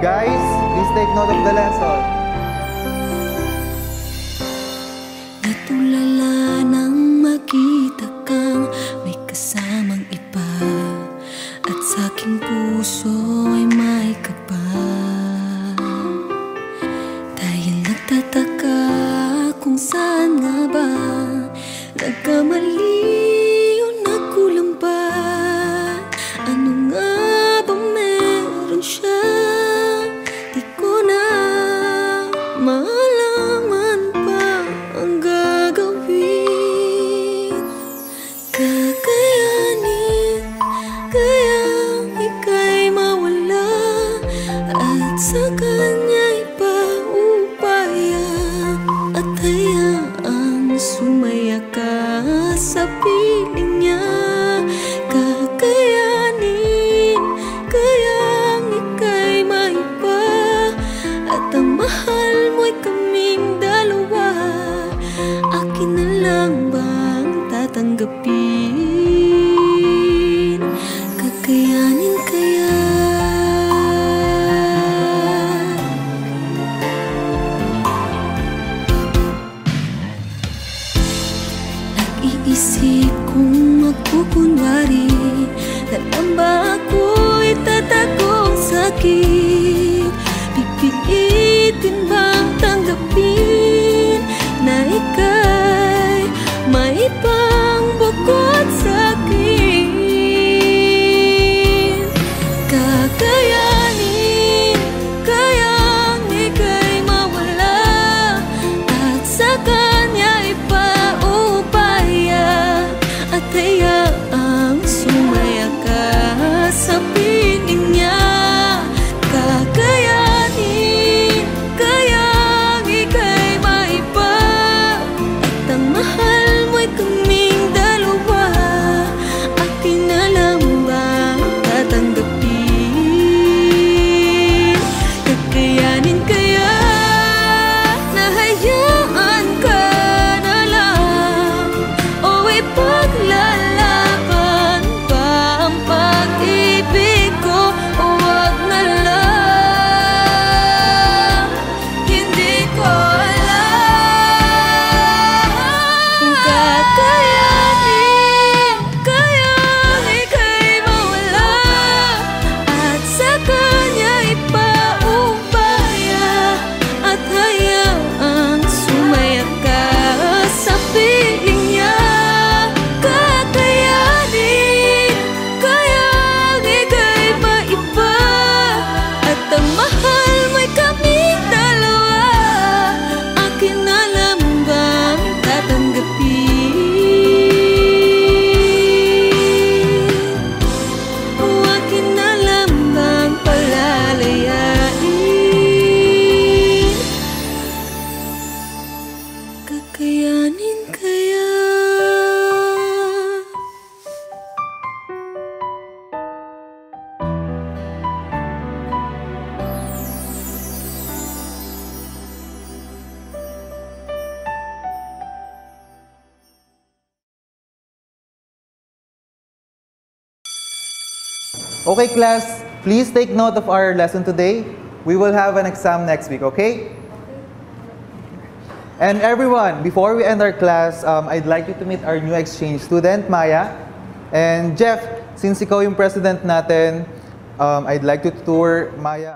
Guys, please take note of the lesson. Natulala nang makita kang may kasamang iba, at sa aking puso ay may kaba. Dahil nagtataka kung saan nga ba nagkamali o nagkulang ba. Ano nga ba meron siya? Di ko na malaman pa ang gagawin. Kakayanin kayang ika'y mawala at sa kanya'y paupaya, at hayaang sumaya ka sa piling niya. Kakayanin kayang ika'y maiba at ang mahal mo'y kaming dalawa. Akin na lang bang tatanggapin? Kakayanin kaya? Nag-iisip kung magkukunwari na lang ba ako'y tatagong sakit? Pipilitin bang tanggapin na ika'y may ibang bukod sa'kin? Kakayanin kayang ika'y mawala at sa kanya'y paupaya, at hayaang sumaya ka sa piling niya. Kakayanin kayang ika'y maiba at ang mahal mo'y kaming dalawa. Akin na lang bang tatanggapin? Kakayanin kaya na hayaan ka na lang, o ipaglalaban pa ang pag-ibig ko? O wag na lang, hindi ko alam. Kung kakayanin kayang ika'y mawala at sa kanya'y paubaya, at hayaang sumaya ka sa piling niya. Kakayanin kayang ika'y maiba at ang mahal mo'y kaming dalawa. Akin na lang bang tatanggapin? O akin na lang bang palalayain? Kakayanin kaya? Okay, class, please take note of our lesson today. We will have an exam next week, okay? And everyone, before we end our class, I'd like you to meet our new exchange student, Maya. And Jeff, since ikaw yung president natin, I'd like to tour Maya.